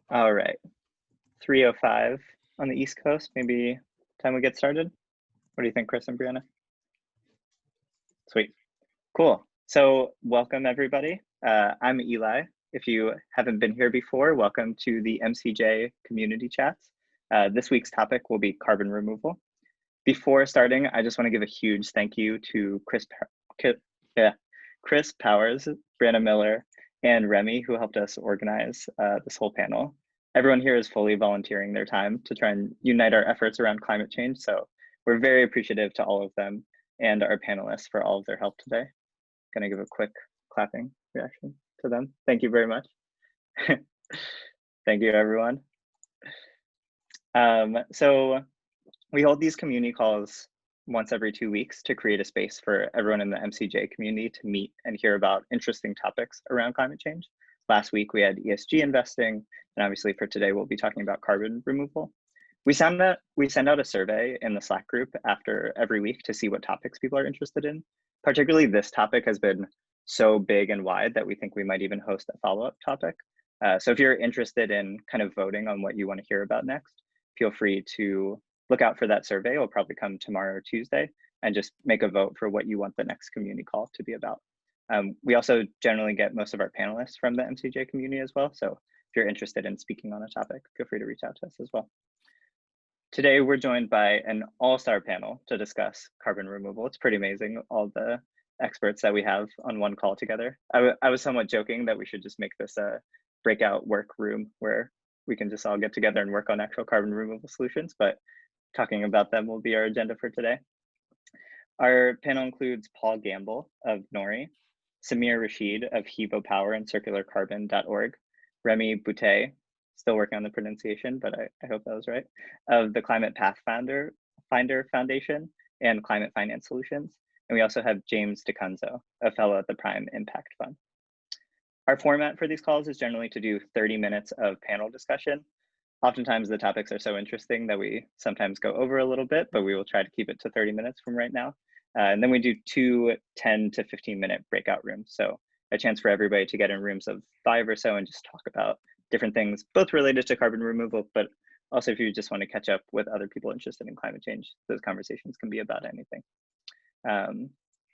All right, 3:05 on the East Coast. Maybe time we get started. What do you think, Chris and Brianna? Sweet, cool. So welcome everybody. I'm Eli. If you haven't been here before, welcome to the MCJ community chats. This week's topic will be carbon removal. Before starting, I just want to give a huge thank you to Chris Powers, Brianna Miller, and Remy, who helped us organize this whole panel. Everyone here is fully volunteering their time to try and unite our efforts around climate change. So we're very appreciative to all of them and our panelists for all of their help today. Gonna give a quick clapping reaction to them. Thank you very much. Thank you, everyone. So we hold these community calls once every 2 weeks to create a space for everyone in the MCJ community to meet and hear about interesting topics around climate change. Last week we had ESG investing, and obviously for today we'll be talking about carbon removal. We send out a survey in the Slack group after every week to see what topics people are interested in. Particularly this topic has been so big and wide that we think we might even host a follow-up topic. So if you're interested in kind of voting on what you want to hear about next, feel free to look out for that survey. It'll probably come tomorrow or Tuesday, and just make a vote for what you want the next community call to be about. We also generally get most of our panelists from the MCJ community as well. So if you're interested in speaking on a topic, feel free to reach out to us as well. Today, we're joined by an all-star panel to discuss carbon removal. It's pretty amazing, all the experts that we have on one call together. I was somewhat joking that we should just make this a breakout work room where we can just all get together and work on actual carbon removal solutions, but talking about them will be our agenda for today. Our panel includes Paul Gambill of Nori, Samir Rashid of HEVO Power and CircularCarbon.org, Remy Boutet, still working on the pronunciation, but I hope that was right, of the Climate Pathfinder Foundation and Climate Finance Solutions. And we also have James DeCunzo, a fellow at the Prime Impact Fund. Our format for these calls is generally to do 30 minutes of panel discussion. Oftentimes the topics are so interesting that we sometimes go over a little bit, but we will try to keep it to 30 minutes from right now. And then we do 2 10 to 15-minute breakout rooms. So a chance for everybody to get in rooms of 5 or so and just talk about different things, both related to carbon removal, but also if you just want to catch up with other people interested in climate change, those conversations can be about anything.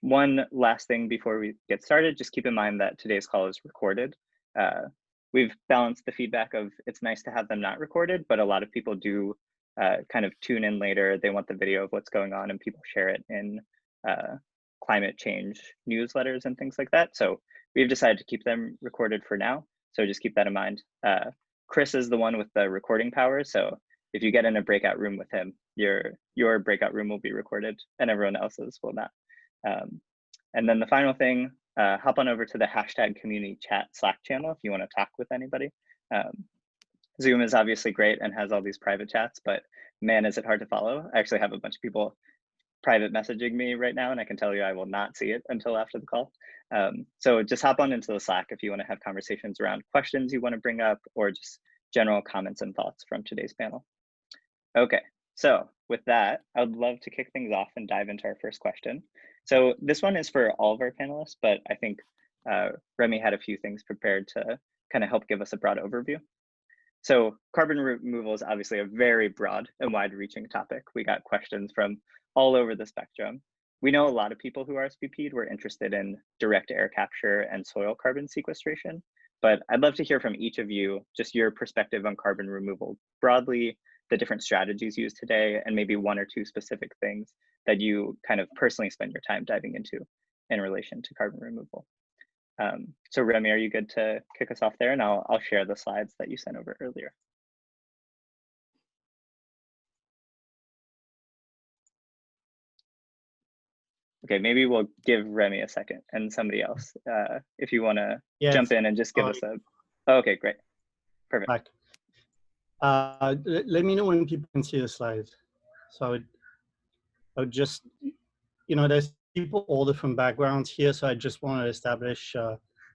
One last thing before we get started, just keep in mind that today's call is recorded. We've balanced the feedback of it's nice to have them not recorded, but a lot of people do kind of tune in later. They want the video of what's going on, and people share it in climate change newsletters and things like that. So we've decided to keep them recorded for now. So just keep that in mind. Chris is the one with the recording power. So if you get in a breakout room with him, your breakout room will be recorded and everyone else's will not. And then the final thing, hop on over to the #community chat Slack channel if you want to talk with anybody. Zoom is obviously great and has all these private chats, but man, is it hard to follow. I actually have a bunch of people private messaging me right now, and I can tell you I will not see it until after the call. So just hop on into the Slack if you want to have conversations around questions you want to bring up or just general comments and thoughts from today's panel. Okay, so with that, I would love to kick things off and dive into our first question. So this one is for all of our panelists, but I think Remy had a few things prepared to kind of help give us a broad overview. So carbon removal is obviously a very broad and wide-reaching topic. We got questions from all over the spectrum. We know a lot of people who RSVP'd were interested in direct air capture and soil carbon sequestration, but I'd love to hear from each of you, just your perspective on carbon removal broadly, the different strategies used today, and maybe 1 or 2 specific things that you kind of personally spend your time diving into in relation to carbon removal. So Remy, are you good to kick us off there? And I'll share the slides that you sent over earlier. Okay, maybe we'll give Remy a second and somebody else, if you want to jump in and just give us a, oh, okay, great, perfect. Let me know when people can see the slides. So I would just, there's people all different backgrounds here, so I just want to establish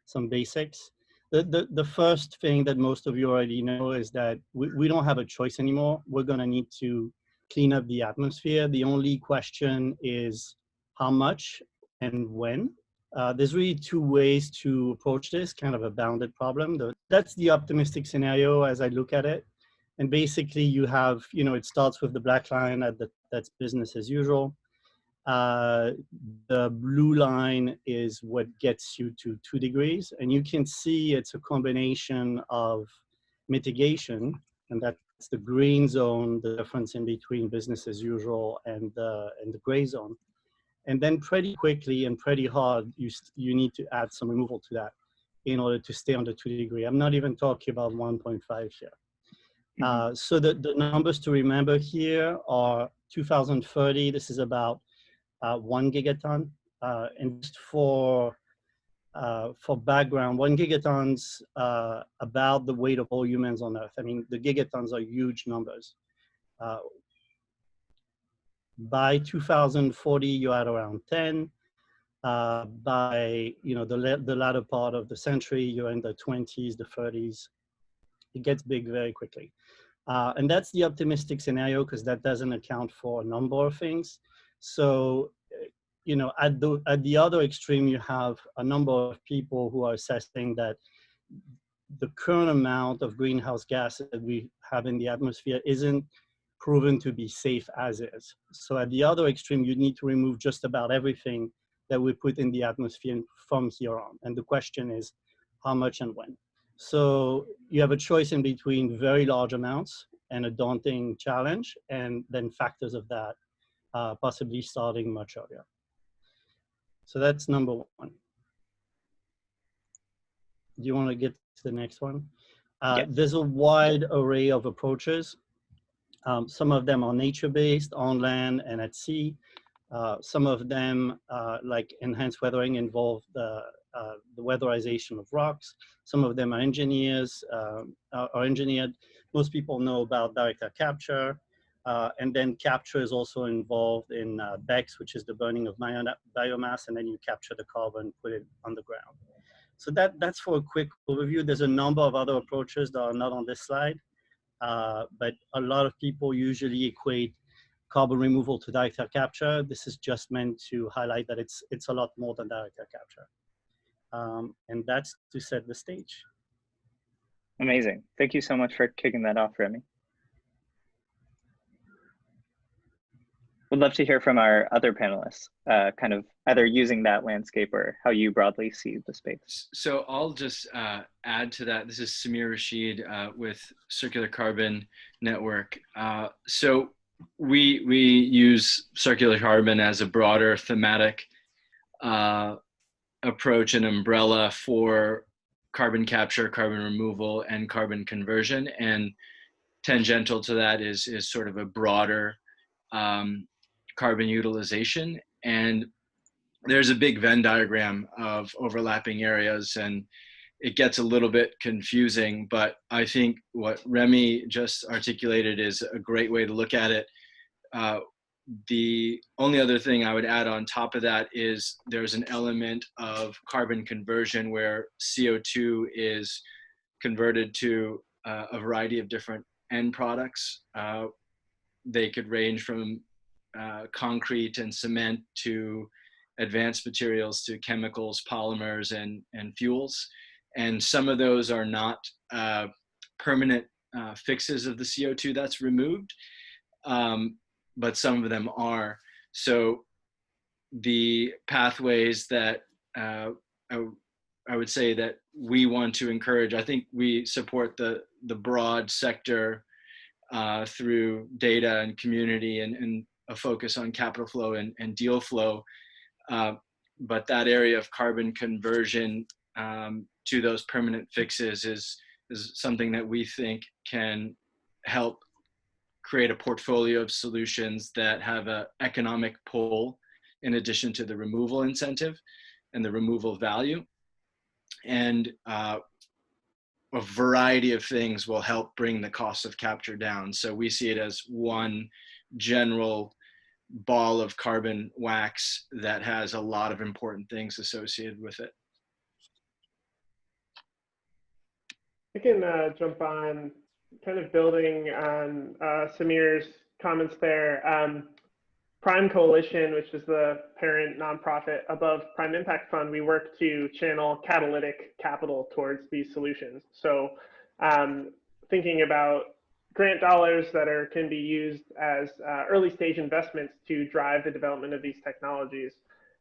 some basics. The first thing that most of you already know is that we don't have a choice anymore. We're going to need to clean up the atmosphere. The only question is how much and when. There's really two ways to approach this kind of a bounded problem. That's the optimistic scenario as I look at it. And basically you have, it starts with the black line that's business as usual. The blue line is what gets you to 2 degrees. And you can see it's a combination of mitigation, and that's the green zone, the difference in between business as usual and the gray zone. And then pretty quickly and pretty hard, you need to add some removal to that in order to stay under 2 degree. I'm not even talking about 1.5 here. So the numbers to remember here are 2030, this is about 1 gigaton. And just for background, 1 gigaton's about the weight of all humans on Earth. I mean, the gigatons are huge numbers. By 2040, you're at around 10. By the latter part of the century, you're in the 20s, the 30s. It gets big very quickly. And that's the optimistic scenario because that doesn't account for a number of things. So, at the other extreme, you have a number of people who are assessing that the current amount of greenhouse gases that we have in the atmosphere isn't proven to be safe as is. So at the other extreme, you need to remove just about everything that we put in the atmosphere from here on. And the question is, how much and when? So you have a choice in between very large amounts and a daunting challenge, and then factors of that possibly starting much earlier. So that's number one. Do you want to get to the next one? Yes. There's a wide array of approaches. Some of them are nature-based, on land and at sea. Some of them, like enhanced weathering, involve the weatherization of rocks. Some of them are engineered. Most people know about direct air capture. And then capture is also involved in BECCS, which is the burning of biomass, and then you capture the carbon, put it underground. So that's for a quick overview. There's a number of other approaches that are not on this slide, but a lot of people usually equate carbon removal to direct air capture. This is just meant to highlight that it's a lot more than direct air capture. And that's to set the stage. Amazing. Thank you so much for kicking that off, Remy. We'd love to hear from our other panelists, kind of either using that landscape or how you broadly see the space. So I'll just add to that. This is Samir Rashid with Circular Carbon Network. So we use circular carbon as a broader thematic approach and umbrella for carbon capture, carbon removal, and carbon conversion. And tangential to that is sort of a broader carbon utilization. And there's a big Venn diagram of overlapping areas, and it gets a little bit confusing, but I think what Remy just articulated is a great way to look at it. The only other thing I would add on top of that is there's an element of carbon conversion where CO2 is converted to a variety of different end products. They could range from concrete and cement to advanced materials to chemicals, polymers, and fuels. And some of those are not permanent fixes of the CO2 that's removed, but some of them are. So the pathways that I would say that we want to encourage, I think we support the broad sector through data and community and a focus on capital flow and deal flow. But that area of carbon conversion to those permanent fixes is something that we think can help create a portfolio of solutions that have an economic pull in addition to the removal incentive and the removal value. And a variety of things will help bring the cost of capture down. So we see it as one general ball of carbon wax that has a lot of important things associated with it. I can jump on, kind of building on Samir's comments there. Prime Coalition, which is the parent nonprofit above Prime Impact Fund, we work to channel catalytic capital towards these solutions. So thinking about grant dollars that can be used as early stage investments to drive the development of these technologies.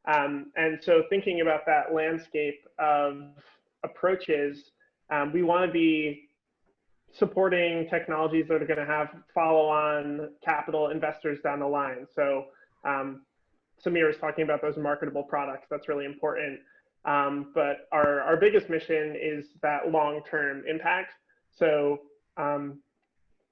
And so thinking about that landscape of approaches, we want to be supporting technologies that are going to have follow-on capital investors down the line. So Samir was talking about those marketable products. That's really important. But our biggest mission is that long-term impact. So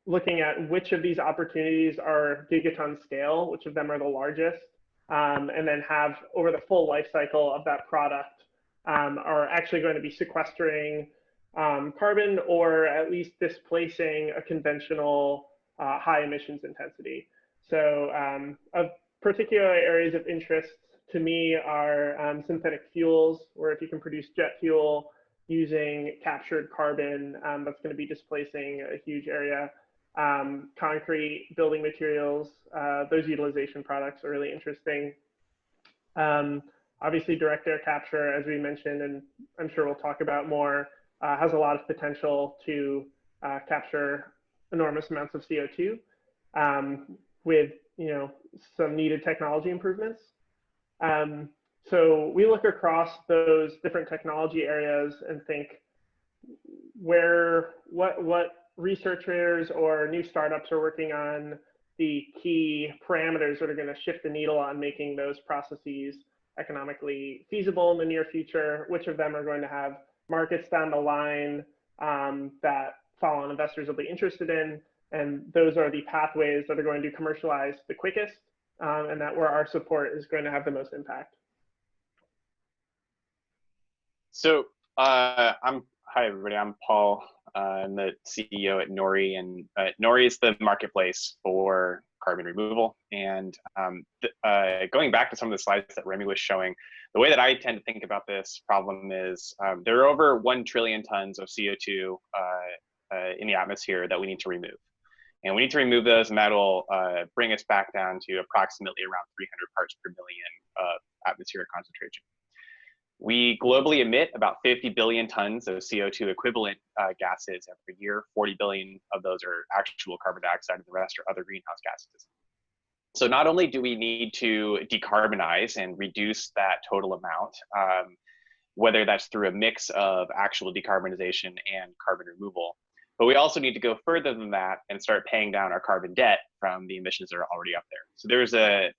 looking at which of these opportunities are gigaton scale, which of them are the largest, and then have over the full life cycle of that product are actually going to be sequestering carbon, or at least displacing a conventional high emissions intensity. So of particular areas of interest to me are synthetic fuels, where if you can produce jet fuel using captured carbon, that's going to be displacing a huge area. Concrete, building materials, those utilization products are really interesting. Obviously, direct air capture, as we mentioned, and I'm sure we'll talk about more, has a lot of potential to capture enormous amounts of CO2 with some needed technology improvements. So we look across those different technology areas and think what researchers or new startups are working on, the key parameters that are going to shift the needle on making those processes economically feasible in the near future, which of them are going to have markets down the line that follow-on investors will be interested in, and those are the pathways that are going to commercialize the quickest, and that where our support is going to have the most impact. So hi everybody, I'm Paul. I'm the CEO at Nori, and Nori is the marketplace for carbon removal. And going back to some of the slides that Remy was showing, the way that I tend to think about this problem is there are over 1 trillion tons of CO2 in the atmosphere that we need to remove. And we need to remove those, and that'll bring us back down to approximately around 300 parts per million of atmospheric concentration. We globally emit about 50 billion tons of CO2 equivalent gases every year. 40 billion of those are actual carbon dioxide, and the rest are other greenhouse gases. So not only do we need to decarbonize and reduce that total amount, whether that's through a mix of actual decarbonization and carbon removal, but we also need to go further than that and start paying down our carbon debt from the emissions that are already up there. So there's a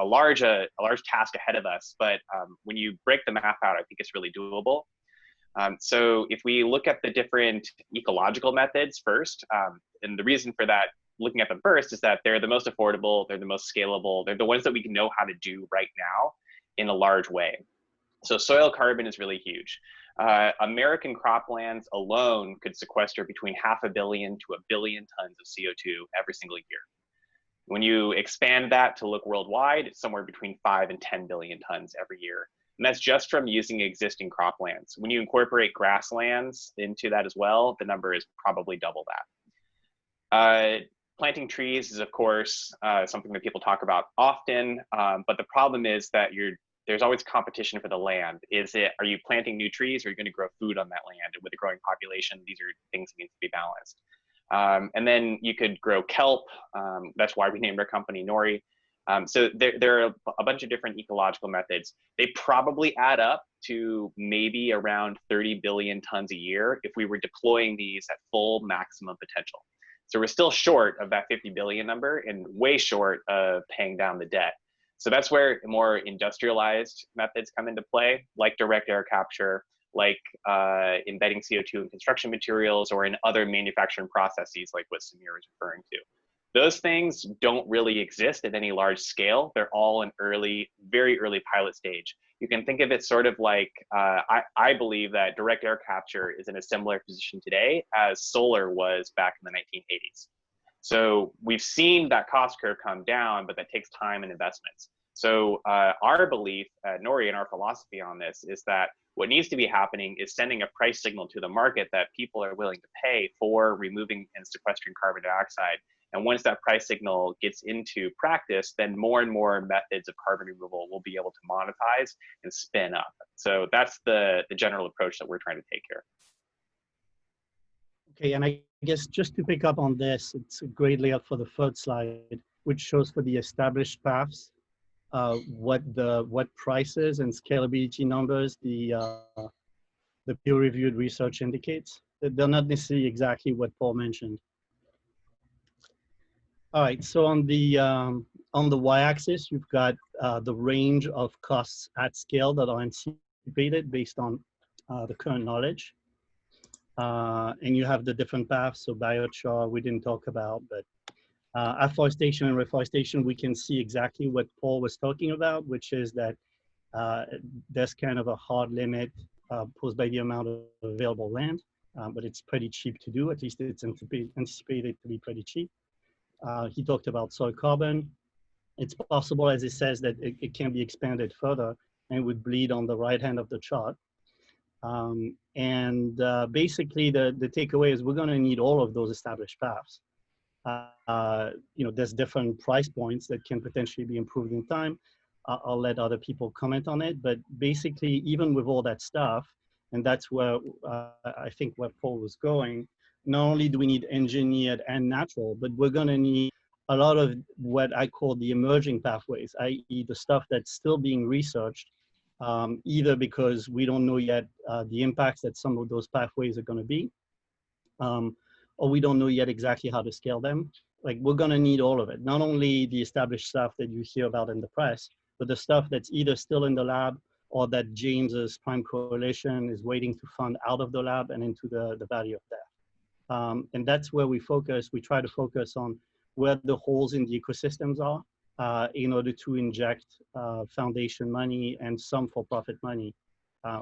large task ahead of us, but when you break the math out, I think it's really doable. So if we look at the different ecological methods first, and the reason for that, looking at them first, is that they're the most affordable, they're the most scalable, they're the ones that we can know how to do right now in a large way. So soil carbon is really huge. American croplands alone could sequester between 500 million to 1 billion tons of CO2 every single year. When you expand that to look worldwide, it's somewhere between 5 and 10 billion tons every year. And that's just from using existing croplands. When you incorporate grasslands into that as well, the number is probably double that. Planting trees is, of course, something that people talk about often, but the problem is that there's always competition for the land. Are you planting new trees, or are you going to grow food on that land? And with a growing population, these are things that need to be balanced. And then you could grow kelp. That's why we named our company Nori. So there are a bunch of different ecological methods. They probably add up to maybe around 30 billion tons a year if we were deploying these at full maximum potential. So we're still short of that 50 billion number and way short of paying down the debt. So that's where more industrialized methods come into play, like direct air capture, like embedding CO2 in construction materials or in other manufacturing processes, like what Samir was referring to. Those things don't really exist at any large scale. They're all in very early pilot stage. You can think of it sort of like, I believe that direct air capture is in a similar position today as solar was back in the 1980s. So we've seen that cost curve come down, but that takes time and investments. So our belief at Nori and our philosophy on this is that what needs to be happening is sending a price signal to the market that people are willing to pay for removing and sequestering carbon dioxide And once that price signal gets into practice, then more and more methods of carbon removal will be able to monetize and spin up. So that's the general approach that we're trying to take here. Okay, and I guess just to pick up on this, it's a great layout for the third slide, which shows for the established paths what prices and scalability numbers the peer-reviewed research indicates. That they're not necessarily exactly what Paul mentioned. All right, so on the y-axis, you've got the range of costs at scale that are anticipated based on the current knowledge. And you have the different paths, so biochar we didn't talk about, but afforestation and reforestation, we can see exactly what Paul was talking about, which is that there's kind of a hard limit posed by the amount of available land, but it's pretty cheap to do, at least it's anticipated to be pretty cheap. He talked about soil carbon. It's possible, as he says, that it can be expanded further and would bleed on the right hand of the chart. Basically, the takeaway is we're going to need all of those established paths. There's different price points that can potentially be improved in time. I'll let other people comment on it, but basically, even with all that stuff, and that's where I think where Paul was going, not only do we need engineered and natural, but we're going to need a lot of what I call the emerging pathways, i.e. the stuff that's still being researched, either because we don't know yet the impacts that some of those pathways are going to be, or we don't know yet exactly how to scale them. Like, we're going to need all of it, not only the established stuff that you hear about in the press, but the stuff that's either still in the lab or that James's Prime Coalition is waiting to fund out of the lab and into the Valley of Death. And that's where we focus. We try to focus on where the holes in the ecosystems are in order to inject foundation money and some for-profit money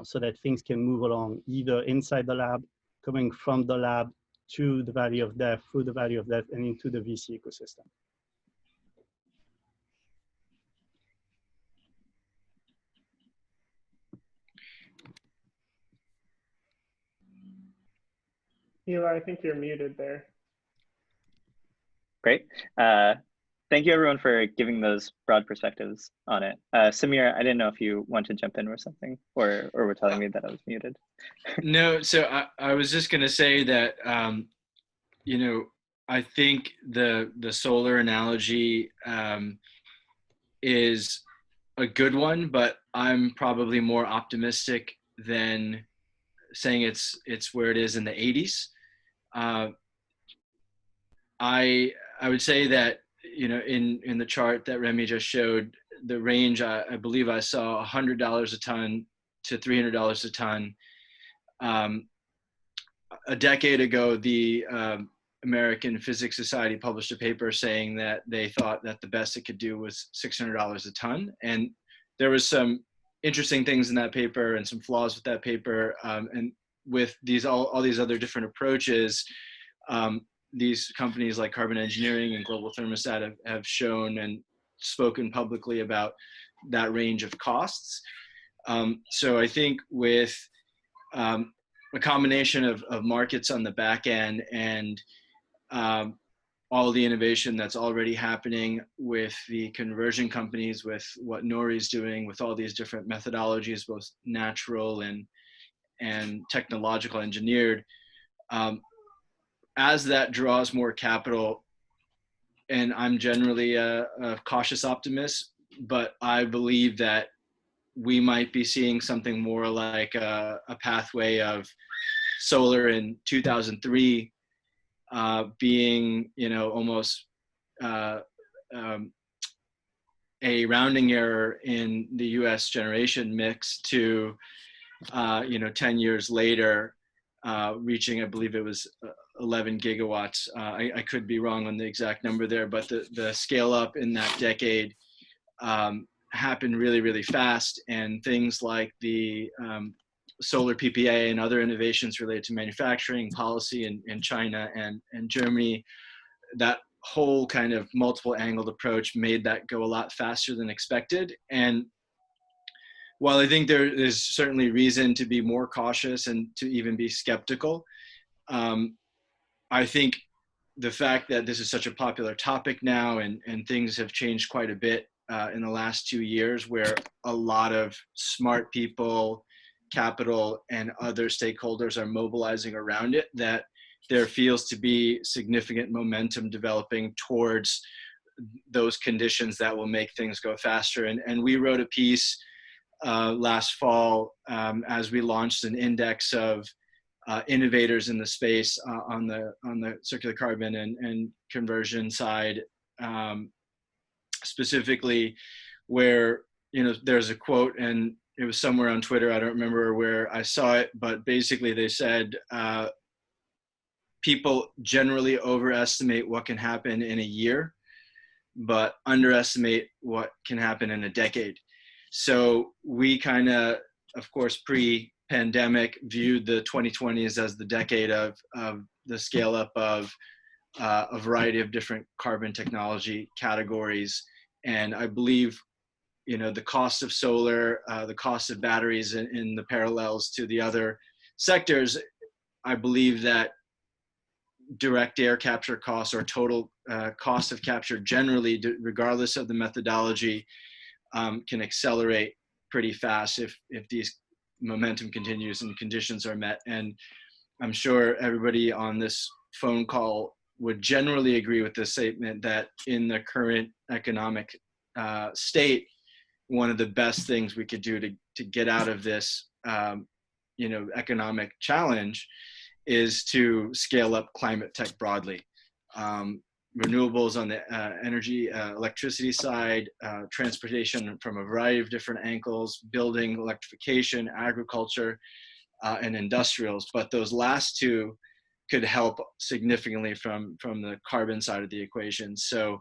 so that things can move along either inside the lab, coming from the lab to the Valley of Death, through the Valley of Death, and into the VC ecosystem. Eli, I think you're muted there. Great. Thank you everyone for giving those broad perspectives on it. Samir, I didn't know if you want to jump in or something, or were telling me that I was muted. No, so I was just going to say that, I think the solar analogy is a good one, but I'm probably more optimistic than saying it's where it is in the 80s. I would say that, in the chart that Remy just showed, the range, I believe I saw $100 a ton to $300 a ton. A decade ago, the American Physics Society published a paper saying that they thought that the best it could do was $600 a ton. And there was some interesting things in that paper and some flaws with that paper. And with all these other different approaches, these companies like Carbon Engineering and Global Thermostat have shown and spoken publicly about that range of costs. So I think with a combination of markets on the back end and all the innovation that's already happening with the conversion companies, with what Nori's doing, with all these different methodologies, both natural and technological engineered, as that draws more capital, and I'm generally a cautious optimist, but I believe that we might be seeing something more like a pathway of solar in 2003 being, almost a rounding error in the US generation mix to, 10 years later, reaching, I believe it was 11 gigawatts. I could be wrong on the exact number there, but the scale up in that decade happened really, really fast. And things like the solar PPA and other innovations related to manufacturing policy in China and Germany, that whole kind of multiple angled approach made that go a lot faster than expected. And while I think there is certainly reason to be more cautious and to even be skeptical, I think the fact that this is such a popular topic now, and things have changed quite a bit in the last 2 years, where a lot of smart people, capital, and other stakeholders are mobilizing around it, that there feels to be significant momentum developing towards those conditions that will make things go faster. And we wrote a piece last fall as we launched an index of innovators in the space on the circular carbon and conversion side, specifically where, you know, there's a quote, and it was somewhere on Twitter, I don't remember where I saw it, but basically they said, people generally overestimate what can happen in a year, but underestimate what can happen in a decade. So we kind of course, pre-pandemic viewed the 2020s as the decade of the scale up of a variety of different carbon technology categories. And I believe, you know, the cost of solar, the cost of batteries in the parallels to the other sectors, I believe that direct air capture costs, or total cost of capture generally, regardless of the methodology, can accelerate pretty fast if these momentum continues and conditions are met. And I'm sure everybody on this phone call would generally agree with this statement, that in the current economic state, one of the best things we could do to get out of this you know, economic challenge is to scale up climate tech broadly. Renewables on the electricity side, transportation from a variety of different angles, building, electrification, agriculture, and industrials. But those last two could help significantly from the carbon side of the equation. So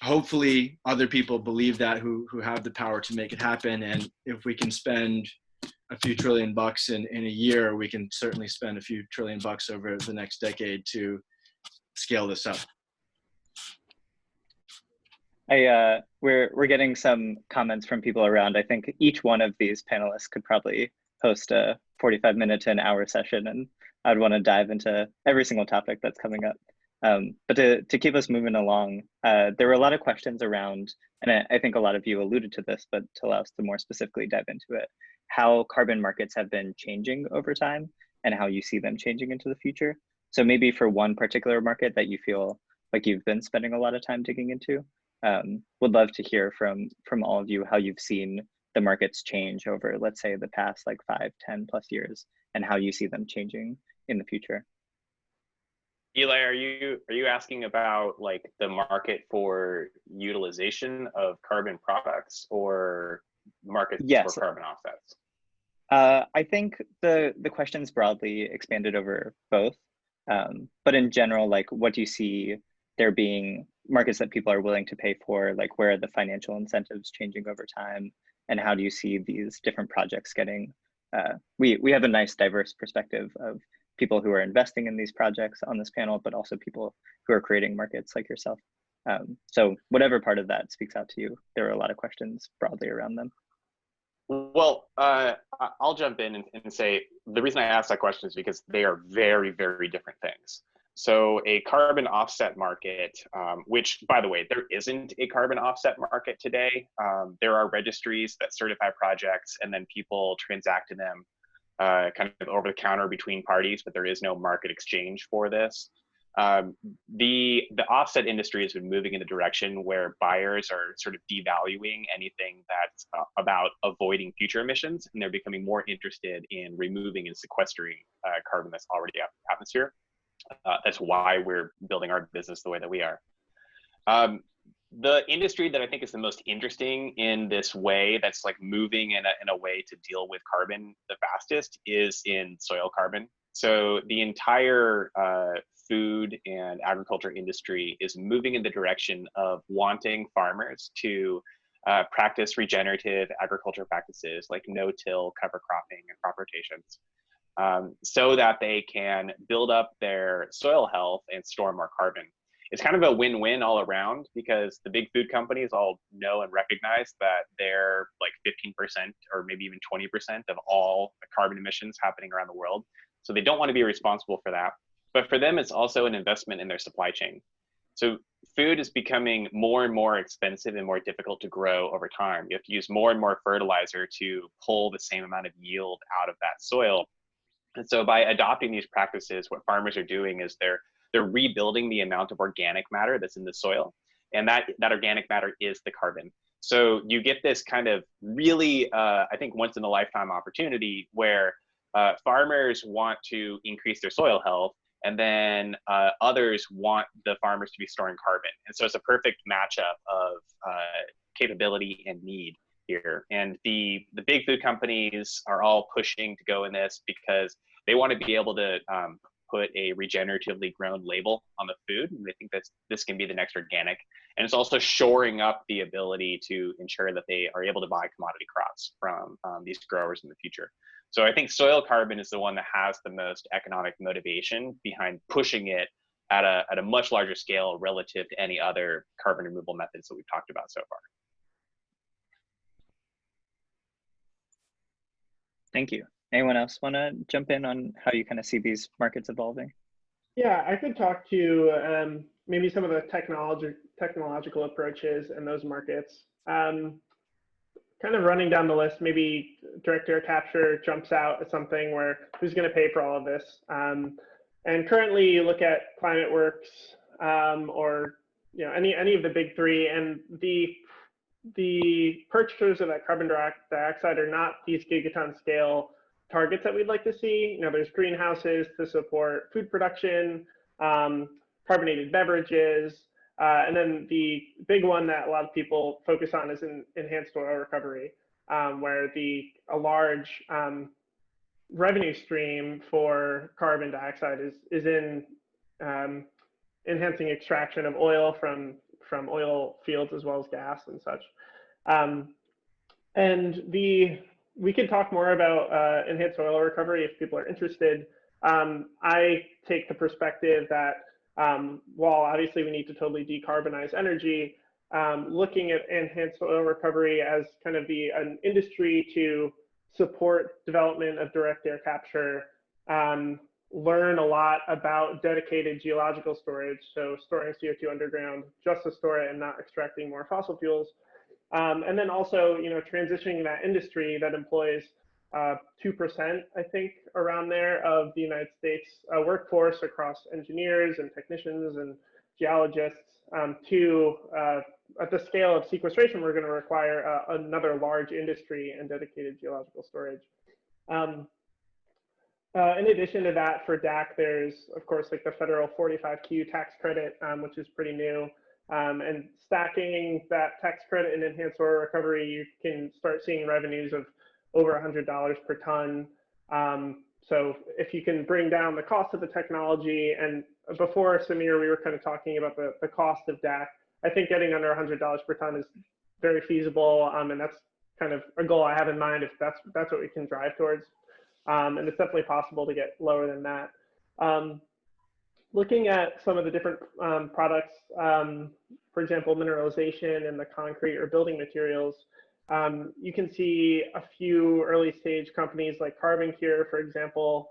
hopefully other people believe that who have the power to make it happen. And if we can spend a few $1 trillion in a year, we can certainly spend a few $1 trillion over the next decade to scale this up. We're getting some comments from people around. I think each one of these panelists could probably host a 45-minute to an hour session, and I'd want to dive into every single topic that's coming up. But to keep us moving along, there were a lot of questions around, and I think a lot of you alluded to this, but to allow us to more specifically dive into it, how carbon markets have been changing over time and how you see them changing into the future. So maybe for one particular market that you feel like you've been spending a lot of time digging into, would love to hear from all of you how you've seen the markets change over, let's say, the past like 5, 10 plus years, and how you see them changing in the future. Eli, are you asking about like the market for utilization of carbon products, or markets Yes. for carbon offsets? I think the question's broadly expanded over both, but in general, like, what do you see there being markets that people are willing to pay for? Like, where are the financial incentives changing over time, and how do you see these different projects getting? We have a nice diverse perspective of people who are investing in these projects on this panel, but also people who are creating markets like yourself. So whatever part of that speaks out to you, there are a lot of questions broadly around them. Well, I'll jump in and say the reason I asked that question is because they are very, very different things. So a carbon offset market, which, by the way, there isn't a carbon offset market today. There are registries that certify projects, and then people transact in them kind of over the counter between parties, but there is no market exchange for this. The offset industry has been moving in the direction where buyers are sort of devaluing anything that's about avoiding future emissions, and they're becoming more interested in removing and sequestering carbon that's already out in the atmosphere. That's why we're building our business the way that we are. The industry that I think is the most interesting in this way, that's like moving in a way to deal with carbon the fastest, is in soil carbon. So the entire food and agriculture industry is moving in the direction of wanting farmers to practice regenerative agriculture practices like no-till, cover cropping, and crop rotations, so that they can build up their soil health and store more carbon. It's kind of a win-win all around, because the big food companies all know and recognize that they're like 15% or maybe even 20% of all the carbon emissions happening around the world. So they don't want to be responsible for that. but for them, it's also an investment in their supply chain. So food is becoming more and more expensive and more difficult to grow over time. You have to use more and more fertilizer to pull the same amount of yield out of that soil. And so by adopting these practices, what farmers are doing is they're rebuilding the amount of organic matter that's in the soil. And that organic matter is the carbon. So you get this kind of really, I think, once in a lifetime opportunity where farmers want to increase their soil health, and then others want the farmers to be storing carbon. And so it's a perfect matchup of capability and need here. And the big food companies are all pushing to go in this because they want to be able to put a regeneratively grown label on the food. And they think that this can be the next organic. And it's also shoring up the ability to ensure that they are able to buy commodity crops from these growers in the future. So I think soil carbon is the one that has the most economic motivation behind pushing it at a much larger scale relative to any other carbon removal methods that we've talked about so far. Thank you. Anyone else want to jump in on how you kind of see these markets evolving? Yeah, I could talk to maybe some of the technological approaches in those markets. Kind of running down the list, maybe direct air capture jumps out as something where who's going to pay for all of this? And currently, you look at ClimateWorks or any of the big three, and the purchasers of that carbon dioxide are not these gigaton scale targets that we'd like to see. There's greenhouses to support food production, carbonated beverages, and then the big one that a lot of people focus on is enhanced oil recovery, where a large revenue stream for carbon dioxide is in enhancing extraction of oil from oil fields as well as gas and such. And we could talk more about enhanced oil recovery if people are interested. I take the perspective that while obviously we need to totally decarbonize energy, looking at enhanced oil recovery as kind of an industry to support development of direct air capture, learn a lot about dedicated geological storage, so storing CO2 underground just to store it and not extracting more fossil fuels. And then also, transitioning that industry that employs 2%, I think, around there of the United States workforce across engineers and technicians and geologists to, at the scale of sequestration, we're going to require another large industry and dedicated geological storage. In addition to that, for DAC, there's, of course, like the federal 45Q tax credit, which is pretty new. And stacking that tax credit and enhanced oil recovery, you can start seeing revenues of over $100 per ton. So if you can bring down the cost of the technology, and before Samir, we were kind of talking about the cost of DAC. I think getting under $100 per ton is very feasible, and that's kind of a goal I have in mind if that's what we can drive towards. And it's definitely possible to get lower than that. Looking at some of the different products, for example, mineralization in the concrete or building materials, you can see a few early stage companies like Carbon Cure, for example,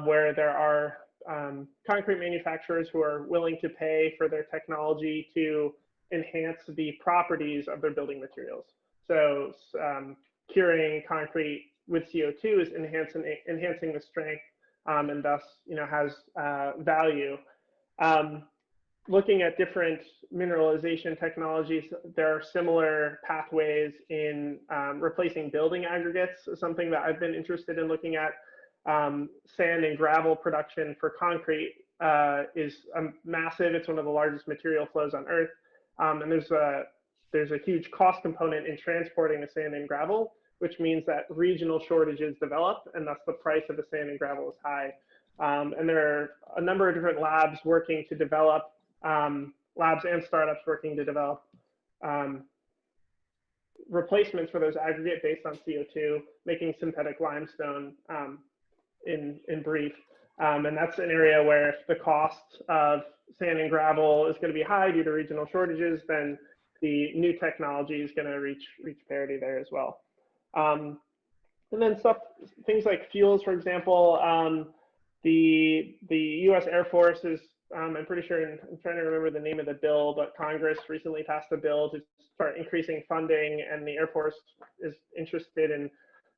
where there are concrete manufacturers who are willing to pay for their technology to enhance the properties of their building materials. So curing concrete with CO2 is enhancing the strength and thus has value. Looking at different mineralization technologies, there are similar pathways in replacing building aggregates, something that I've been interested in looking at. Sand and gravel production for concrete is massive. It's one of the largest material flows on Earth. And there's a huge cost component in transporting the sand and gravel, which means that regional shortages develop, and thus the price of the sand and gravel is high. And there are a number of different labs working to develop, labs and startups working to develop replacements for those aggregate based on CO2, making synthetic limestone in brief. And that's an area where if the cost of sand and gravel is going to be high due to regional shortages, then the new technology is going to reach parity there as well. And then things like fuels, for example, The U.S. Air Force is, I'm pretty sure, I'm trying to remember the name of the bill, but Congress recently passed a bill to start increasing funding, and the Air Force is interested in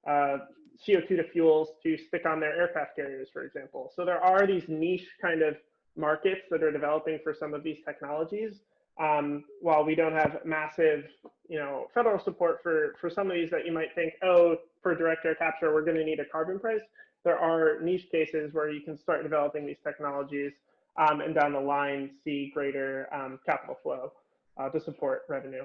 CO2 to fuels to stick on their aircraft carriers, for example. So there are these niche kind of markets that are developing for some of these technologies. While we don't have massive, federal support for some of these that you might think, oh, for direct air capture, we're going to need a carbon price. There are niche cases where you can start developing these technologies and down the line see greater capital flow to support revenue.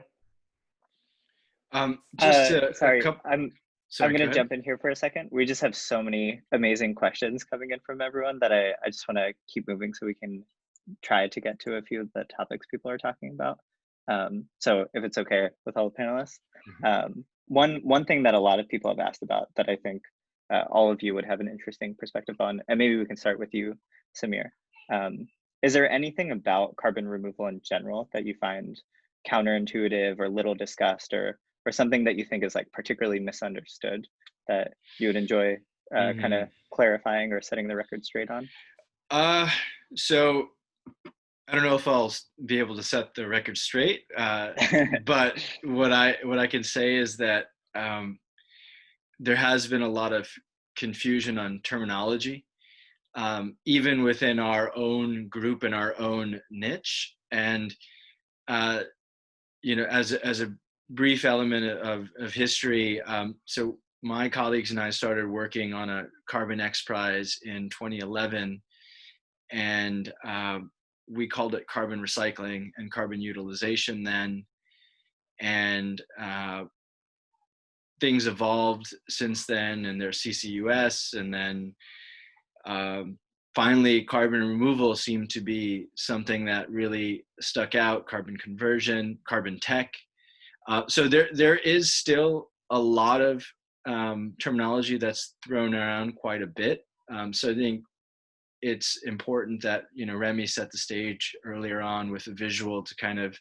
Sorry, I'm Sorry, going to jump in here for a second. We just have so many amazing questions coming in from everyone that I just want to keep moving so we can try to get to a few of the topics people are talking about. So if it's okay with all the panelists. One thing that a lot of people have asked about that I think all of you would have an interesting perspective on, and maybe we can start with you, Samir. Is there anything about carbon removal in general that you find counterintuitive or little discussed, or something that you think is like particularly misunderstood that you would enjoy kind of clarifying or setting the record straight on? So I don't know if I'll be able to set the record straight, but what I can say is that there has been a lot of confusion on terminology, even within our own group and our own niche. And as a brief element of history, so my colleagues and I started working on a Carbon X Prize in 2011, and we called it carbon recycling and carbon utilization then. And things evolved since then, and there's CCUS, and then finally carbon removal seemed to be something that really stuck out, carbon conversion, carbon tech. So there is still a lot of terminology that's thrown around quite a bit. So I think it's important that, Remy set the stage earlier on with a visual to kind of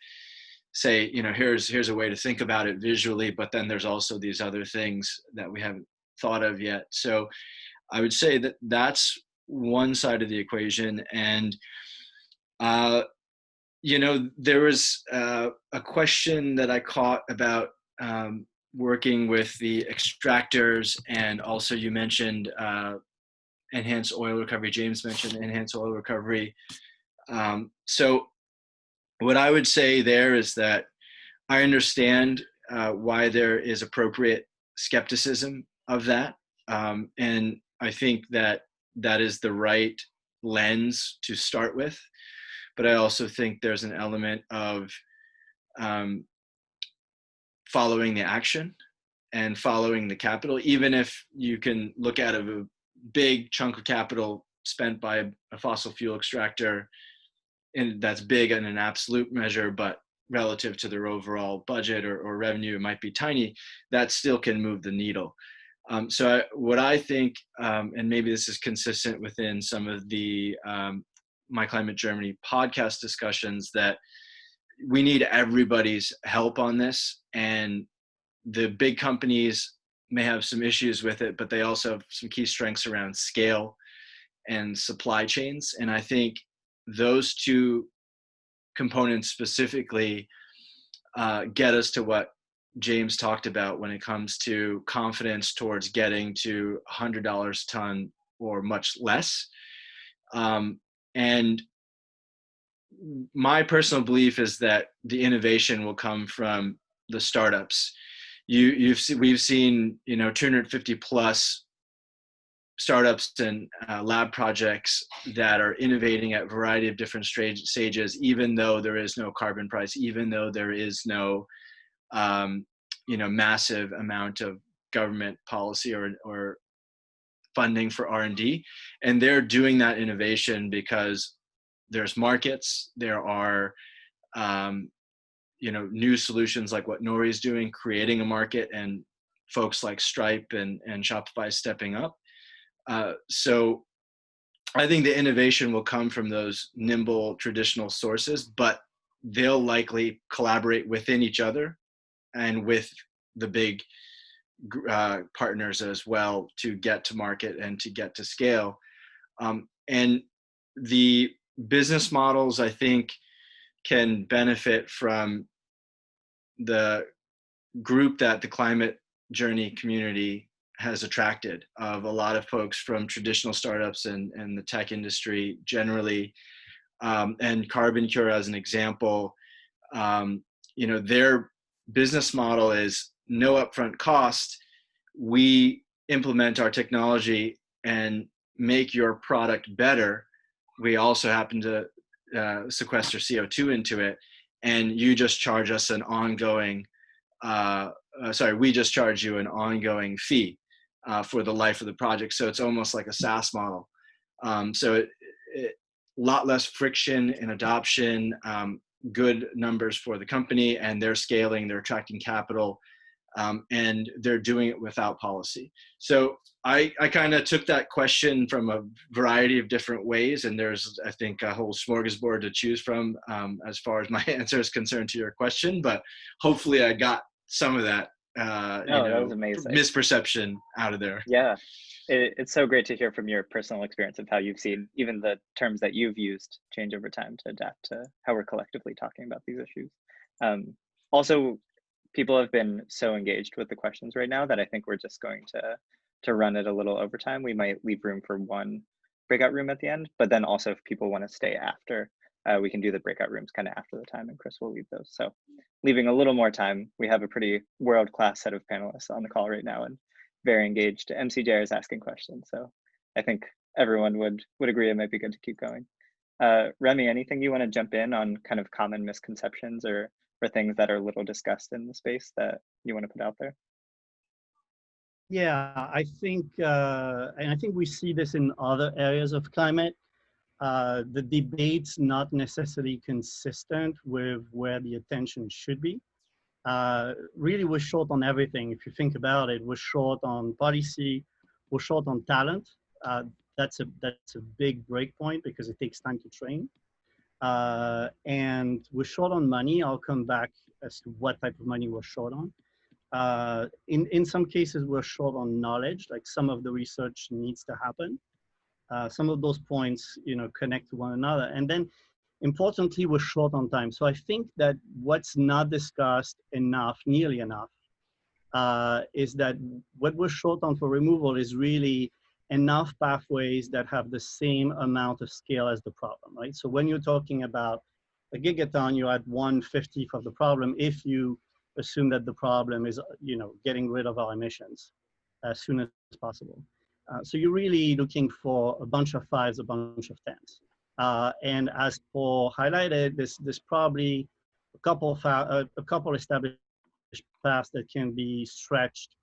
say, here's a way to think about it visually, but then there's also these other things that we haven't thought of yet. So I would say that that's one side of the equation. And, there was a question that I caught about working with the extractors, and also you mentioned enhanced oil recovery. James mentioned enhanced oil recovery. So what I would say there is that I understand why there is appropriate skepticism of that. And I think that is the right lens to start with. But I also think there's an element of following the action and following the capital, even if you can look at a big chunk of capital spent by a fossil fuel extractor, and that's big in an absolute measure, but relative to their overall budget or revenue, it might be tiny, that still can move the needle. So what I think, and maybe this is consistent within some of the My Climate Germany podcast discussions, that we need everybody's help on this. And the big companies may have some issues with it, but they also have some key strengths around scale and supply chains. And I think those two components specifically get us to what James talked about when it comes to confidence towards getting to $100 a ton or much less. And my personal belief is that the innovation will come from the startups. We've seen 250 plus startups and lab projects that are innovating at a variety of different stages, even though there is no carbon price, even though there is no massive amount of government policy or funding for R&D. And they're doing that innovation because there's markets, there are new solutions like what Nori is doing, creating a market, and folks like Stripe and Shopify stepping up. So I think the innovation will come from those nimble traditional sources, but they'll likely collaborate within each other and with the big partners as well to get to market and to get to scale. And the business models, I think, can benefit from the group that the climate journey community has attracted, of a lot of folks from traditional startups and the tech industry generally, and Carbon Cure as an example. Their business model is no upfront cost. We implement our technology and make your product better. We also happen to sequester CO2 into it, and you just charge us an ongoing, we just charge you an ongoing fee for the life of the project. So it's almost like a SaaS model. So a lot less friction in adoption, good numbers for the company, and they're scaling, they're attracting capital, and they're doing it without policy. So I kind of took that question from a variety of different ways, and there's, I think, a whole smorgasbord to choose from as far as my answer is concerned to your question, but hopefully I got some of that, that was amazing. misperception out of there. Yeah, it's so great to hear from your personal experience of how you've seen even the terms that you've used change over time to adapt to how we're collectively talking about these issues. Also, people have been so engaged with the questions right now that I think we're just going to run it a little over time. We might leave room for one breakout room at the end, but then also if people want to stay after, we can do the breakout rooms kind of after the time, and Chris will lead those. So leaving a little more time, we have a pretty world-class set of panelists on the call right now and very engaged. MCJ is asking questions, so I think everyone would agree it might be good to keep going. Remy, anything you want to jump in on kind of common misconceptions or things that are little discussed in the space that you want to put out there? Yeah, I think, and I think we see this in other areas of climate. The debate's not necessarily consistent with where the attention should be. Really, we're short on everything. If you think about it, we're short on policy, we're short on talent. That's a big break point because it takes time to train. And we're short on money. I'll come back as to what type of money we're short on. In some cases, we're short on knowledge, like some of the research needs to happen. Some of those points, connect to one another. And then importantly, we're short on time. So I think that what's not discussed nearly enough, is that what we're short on for removal is really enough pathways that have the same amount of scale as the problem, right? So when you're talking about a gigaton, you're at 1/50th of the problem if you assume that the problem is, getting rid of our emissions as soon as possible. So you're really looking for a bunch of fives, a bunch of tens. And as Paul highlighted, there's probably a couple established paths that can be stretched.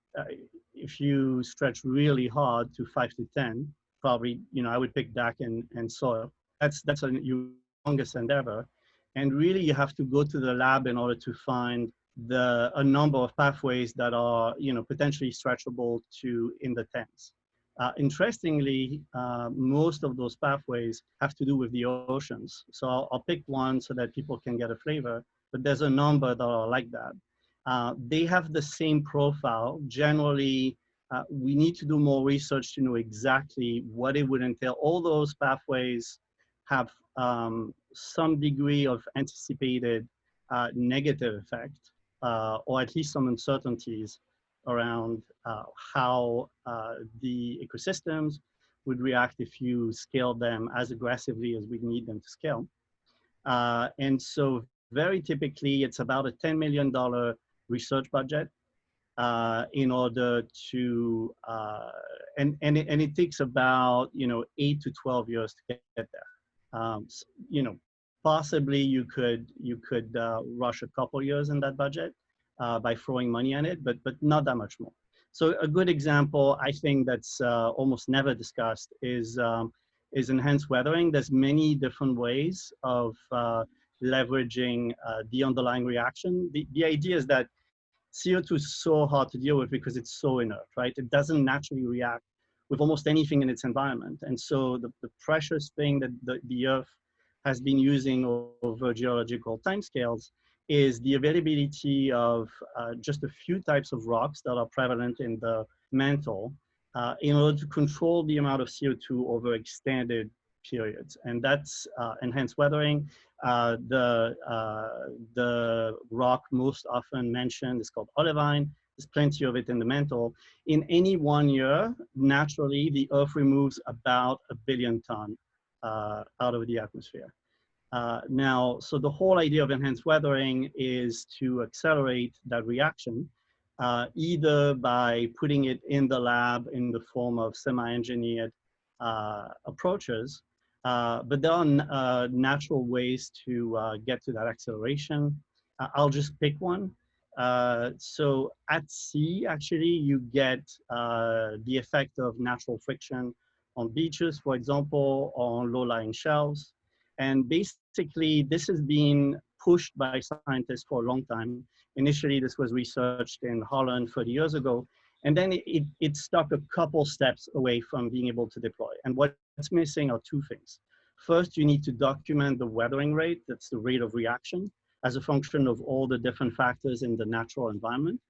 If you stretch really hard to 5 to 10, probably, I would pick DAC and soil. That's a humongous endeavor. And really you have to go to the lab in order to find a number of pathways that are, potentially stretchable to in the tens. Interestingly, most of those pathways have to do with the oceans. So I'll pick one so that people can get a flavor, but there's a number that are like that. They have the same profile. Generally, we need to do more research to know exactly what it would entail. All those pathways have some degree of anticipated negative effect, or at least some uncertainties around how the ecosystems would react if you scale them as aggressively as we need them to scale. And so very typically, it's about a $10 million research budget in order to, and it takes about 8 to 12 years to get there. Possibly you could rush a couple years in that budget by throwing money at it, but not that much more. So a good example, I think that's almost never discussed is enhanced weathering. There's many different ways of leveraging the underlying reaction. The idea is that CO2 is so hard to deal with because it's so inert, right? It doesn't naturally react with almost anything in its environment. And so the precious thing that the Earth has been using over geological timescales is the availability of just a few types of rocks that are prevalent in the mantle in order to control the amount of CO2 over extended periods. And that's enhanced weathering. The rock most often mentioned is called olivine. There's plenty of it in the mantle. In any 1 year, naturally, the Earth removes about 1 billion tons out of the atmosphere. Now, so the whole idea of enhanced weathering is to accelerate that reaction, either by putting it in the lab in the form of semi-engineered approaches, but there are natural ways to get to that acceleration. I'll just pick one. So at sea, actually, you get the effect of natural friction on beaches, for example, on low-lying shelves. And basically, this has been pushed by scientists for a long time. Initially, this was researched in Holland 30 years ago, and then it stuck a couple steps away from being able to deploy. And what's missing are two things. First, you need to document the weathering rate, that's the rate of reaction, as a function of all the different factors in the natural environment.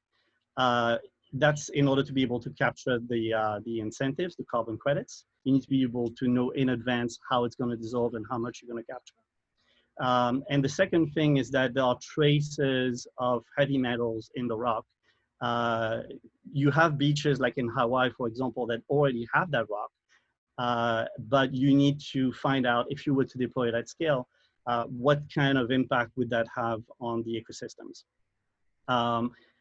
That's in order to be able to capture the incentives, the carbon credits. You need to be able to know in advance how it's going to dissolve and how much you're going to capture. And the second thing is that there are traces of heavy metals in the rock. You have beaches like in Hawaii, for example, that already have that rock, but you need to find out if you were to deploy it at scale, what kind of impact would that have on the ecosystems.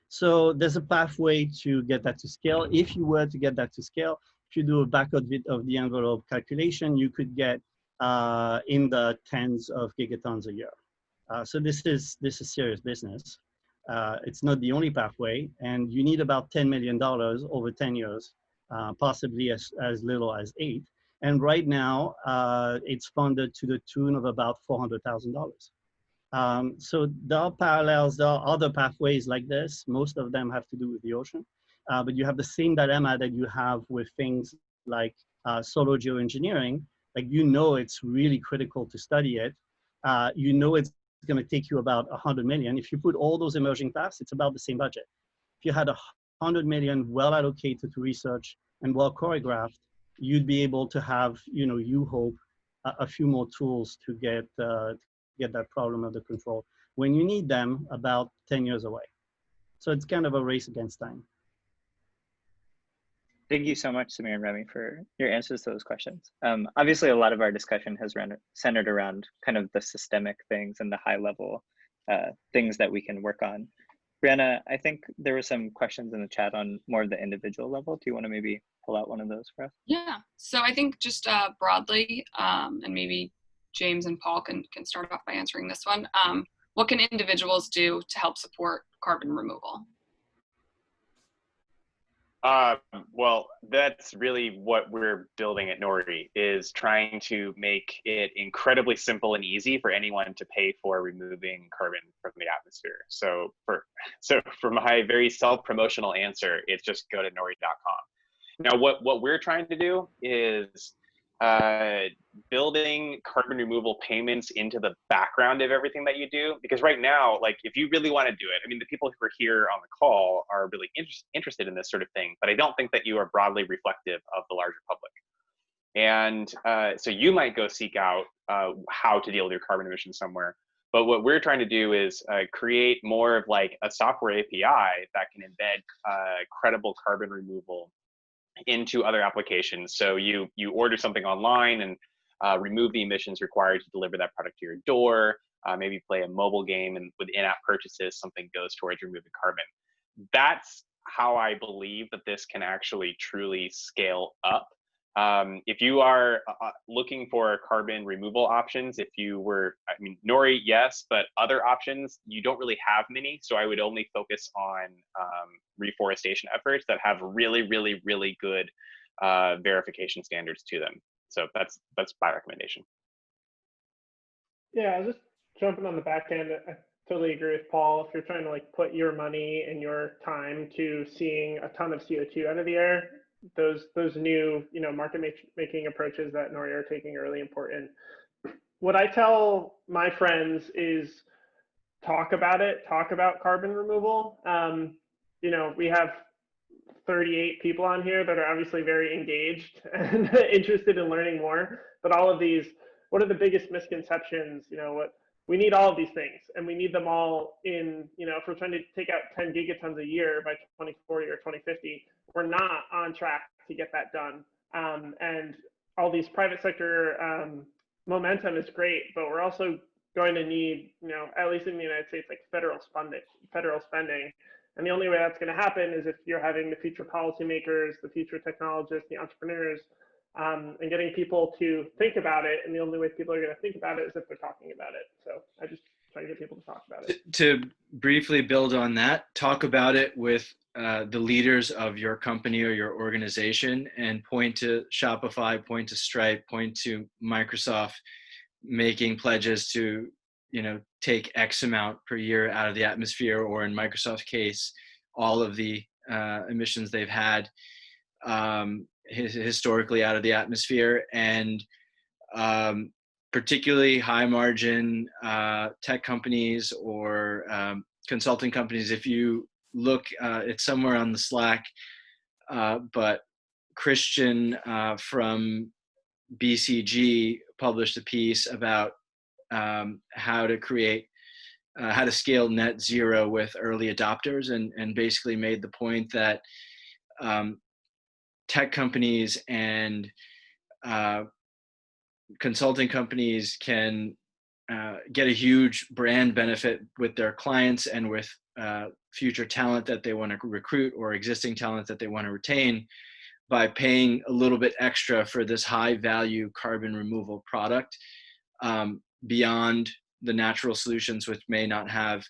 So there's a pathway to get that to scale. If you were to get that to scale, if you do a back of the envelope calculation, you could get in the tens of gigatons a year. So this is serious business. It's not the only pathway, and you need about $10 million over 10 years, possibly as little as 8. And right now, it's funded to the tune of about $400,000. So there are parallels, there are other pathways like this. Most of them have to do with the ocean, but you have the same dilemma that you have with things like solar geoengineering. Like, you know, it's really critical to study it. You know, it's going to take you about 100 million. If you put all those emerging paths, it's about the same budget. If you had 100 million well allocated to research and well choreographed, you'd be able to have, you know, you hope, a few more tools to get that problem under control when you need them about 10 years away. So it's kind of a race against time. Thank you so much, Samir and Remy, for your answers to those questions. Obviously, a lot of our discussion has centered around kind of the systemic things and the high level things that we can work on. Brianna, I think there were some questions in the chat on more of the individual level. Do you want to maybe pull out one of those for us? Yeah, so I think just broadly, and maybe James and Paul can start off by answering this one. What can individuals do to help support carbon removal? Well, that's really what we're building at Nori, is trying to make it incredibly simple and easy for anyone to pay for removing carbon from the atmosphere. So for my very self-promotional answer, it's just go to nori.com. Now, what we're trying to do is building carbon removal payments into the background of everything that you do, because right now, like, if you really want to do it, I mean, the people who are here on the call are really interested in this sort of thing, but I don't think that you are broadly reflective of the larger public. And so you might go seek out how to deal with your carbon emissions somewhere, but what we're trying to do is create more of like a software API that can embed credible carbon removal into other applications. So you order something online and remove the emissions required to deliver that product to your door, maybe play a mobile game, and with in-app purchases, something goes towards removing carbon. That's how I believe that this can actually truly scale up. If you are looking for carbon removal options, if you were, I mean, Nori, yes, but other options, you don't really have many. So I would only focus on reforestation efforts that have really, really, really good verification standards to them. So that's my recommendation. Yeah, just jumping on the back end, I totally agree with Paul. If you're trying to like put your money and your time to seeing a ton of CO2 out of the air, those new, you know, market making approaches that Nori are taking are really important. What I tell my friends is talk about it, talk about carbon removal. You know, we have 38 people on here that are obviously very engaged and interested in learning more. But all of these, what are the biggest misconceptions? You know, what we need all of these things, and we need them all in, you know, if we're trying to take out 10 gigatons a year by 2040 or 2050, we're not on track to get that done. And all these private sector momentum is great, but we're also going to need, you know, at least in the United States, like federal spending. And the only way that's going to happen is if you're having the future policymakers, the future technologists, the entrepreneurs, and getting people to think about it. And the only way people are going to think about it is if they're talking about it. So I just try to get people to talk about it. To briefly build on that, talk about it with the leaders of your company or your organization, and point to Shopify, point to Stripe, point to Microsoft making pledges to, you know, take X amount per year out of the atmosphere, or in Microsoft's case, all of the emissions they've had historically out of the atmosphere. And particularly high margin tech companies or consulting companies, if you look, it's somewhere on the Slack, but Christian from BCG published a piece about how to scale net zero with early adopters, and basically made the point that tech companies and consulting companies can get a huge brand benefit with their clients and with future talent that they want to recruit or existing talent that they want to retain by paying a little bit extra for this high value carbon removal product, beyond the natural solutions, which may not have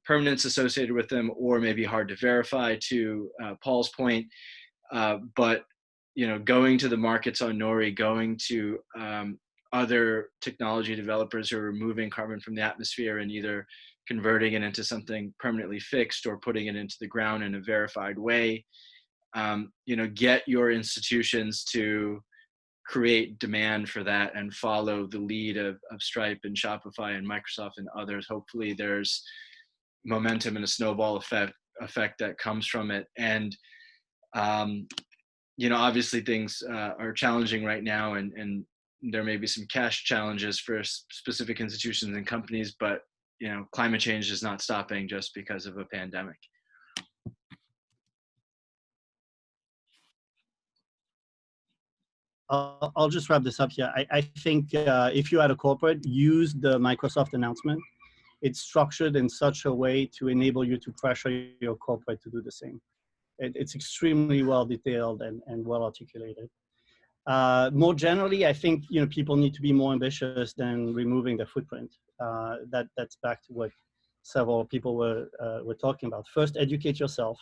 permanence associated with them or may be hard to verify, to Paul's point. But, you know, going to the markets on Nori, going to other technology developers who are removing carbon from the atmosphere and either converting it into something permanently fixed or putting it into the ground in a verified way, you know, get your institutions to create demand for that and follow the lead of Stripe and Shopify and Microsoft and others. Hopefully there's momentum and a snowball effect that comes from it. And, you know, obviously things are challenging right now, and there may be some cash challenges for specific institutions and companies, but, you know, climate change is not stopping just because of a pandemic. I'll just wrap this up here. I think if you had a corporate, use the Microsoft announcement. It's structured in such a way to enable you to pressure your corporate to do the same. It's extremely well detailed and well articulated. More generally, I think, you know, people need to be more ambitious than removing their footprint. That's back to what several people were talking about. First, educate yourself.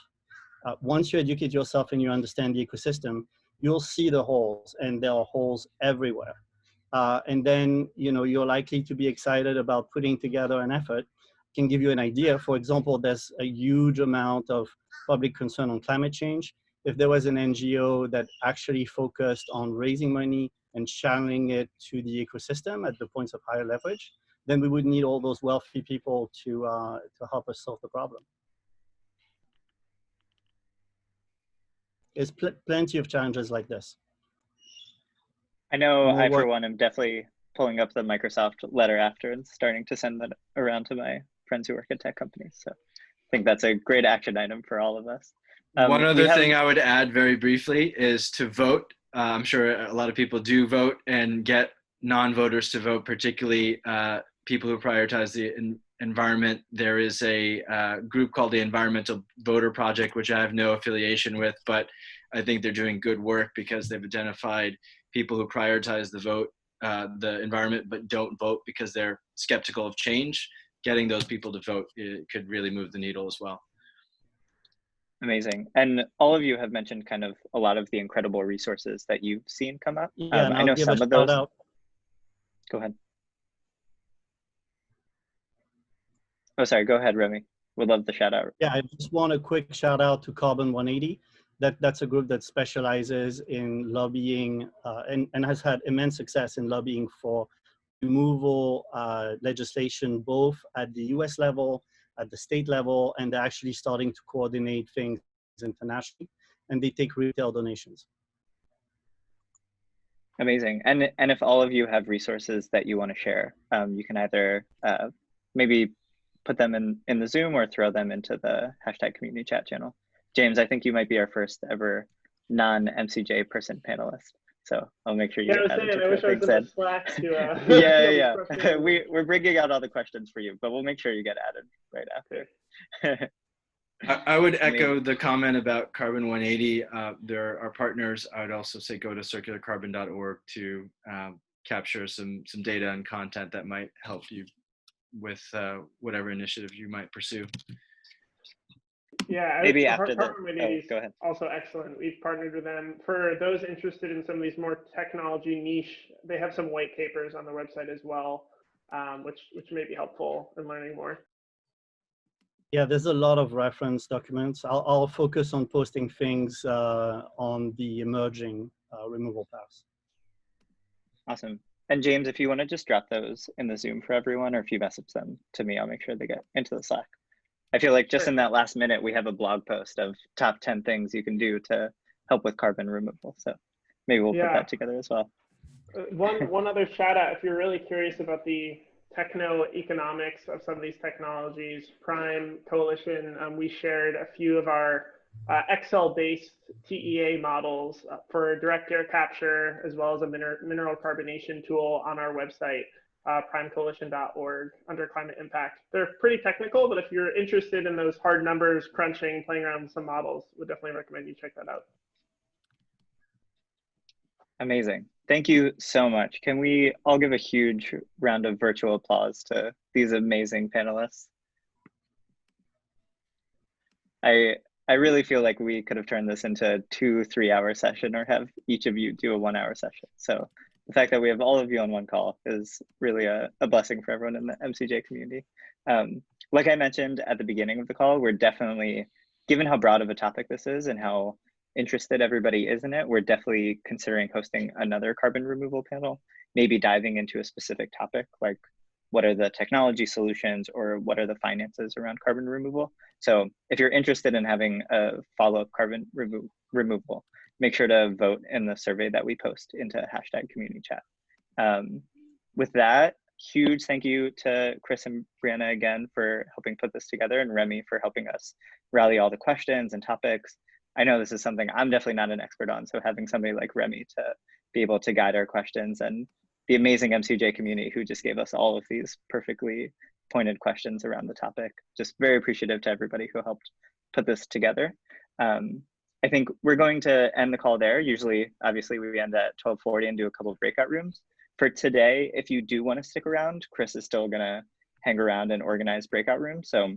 Once you educate yourself and you understand the ecosystem, you'll see the holes, and there are holes everywhere. And then, you know, you're likely to be excited about putting together an effort. I can give you an idea. For example, there's a huge amount of public concern on climate change. If there was an NGO that actually focused on raising money and channeling it to the ecosystem at the points of higher leverage, then we would need all those wealthy people to help us solve the problem. There's plenty of challenges like this. I know More I, for work. one, am definitely pulling up the Microsoft letter after and starting to send that around to my friends who work at tech companies. So I think that's a great action item for all of us. One other thing I would add very briefly is to vote. I'm sure a lot of people do vote, and get non-voters to vote, particularly people who prioritize the environment. There is a group called the Environmental Voter Project, which I have no affiliation with, but I think they're doing good work because they've identified people who prioritize the environment, but don't vote because they're skeptical of change. Getting those people to vote, it could really move the needle as well. Amazing. And all of you have mentioned kind of a lot of the incredible resources that you've seen come up. Yeah, I know some of those. Out. Go ahead. Oh, sorry. Go ahead, Remy. Would love the shout out. Yeah, I just want a quick shout out to Carbon 180. That's a group that specializes in lobbying and has had immense success in lobbying for removal legislation, both at the US level, at the state level, and they're actually starting to coordinate things internationally, and they take retail donations. Amazing. And if all of you have resources that you want to share, you can either maybe put them in the Zoom or throw them into the hashtag community chat channel. James, I think you might be our first ever non-MCJ person panelist. So I'll make sure you get added to I wish I was in said. the Slack to yeah. We're bringing out all the questions for you, but we'll make sure you get added right after. I would echo the comment about Carbon 180. There are partners. I would also say go to circularcarbon.org to capture some data and content that might help you with whatever initiative you might pursue. Yeah, maybe after that. Go ahead. Also excellent. We've partnered with them. For those interested in some of these more technology niche, they have some white papers on their website as well, which may be helpful in learning more. Yeah, there's a lot of reference documents. I'll focus on posting things on the emerging removal paths. Awesome. And James, if you want to just drop those in the Zoom for everyone, or if you message them to me, I'll make sure they get into the Slack. I feel like just in that last minute, we have a blog post of top 10 things you can do to help with carbon removal. So maybe we'll put that together as well. One other shout out, if you're really curious about the techno-economics of some of these technologies, Prime Coalition, we shared a few of our Excel-based TEA models for direct air capture, as well as a mineral carbonation tool on our website, primecoalition.org, under climate impact. They're pretty technical, but if you're interested in those hard numbers, crunching, playing around with some models, would definitely recommend you check that out. Amazing. Thank you so much. Can we all give a huge round of virtual applause to these amazing panelists? I really feel like we could have turned this into a 2-3 hour session, or have each of you do a 1 hour session. So the fact that we have all of you on one call is really a blessing for everyone in the MCJ community. Like I mentioned at the beginning of the call, we're definitely, given how broad of a topic this is and how interested everybody is in it, we're definitely considering hosting another carbon removal panel, maybe diving into a specific topic, like what are the technology solutions or what are the finances around carbon removal. So if you're interested in having a follow-up carbon removal, make sure to vote in the survey that we post into hashtag community chat. With that, huge thank you to Chris and Brianna again for helping put this together, and Remy for helping us rally all the questions and topics. I know this is something I'm definitely not an expert on, so having somebody like Remy to be able to guide our questions, and the amazing MCJ community who just gave us all of these perfectly pointed questions around the topic. Just very appreciative to everybody who helped put this together. I think we're going to end the call there. Usually, obviously, we end at 12:40 and do a couple of breakout rooms. For today, if you do want to stick around, Chris is still going to hang around and organize breakout rooms. So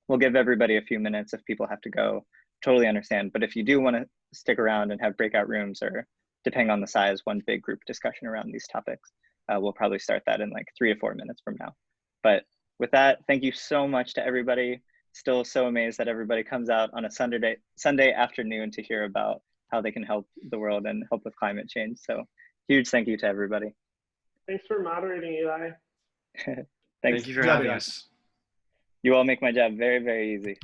we'll give everybody a few minutes if people have to go. Totally understand. But if you do want to stick around and have breakout rooms, or depending on the size, one big group discussion around these topics, we'll probably start that in like 3 to 4 minutes from now. But with that, thank you so much to everybody. Still so amazed that everybody comes out on a Sunday afternoon to hear about how they can help the world and help with climate change. So huge thank you to everybody. Thanks for moderating, Eli. Thanks. Thank you for having us. You all make my job very, very easy.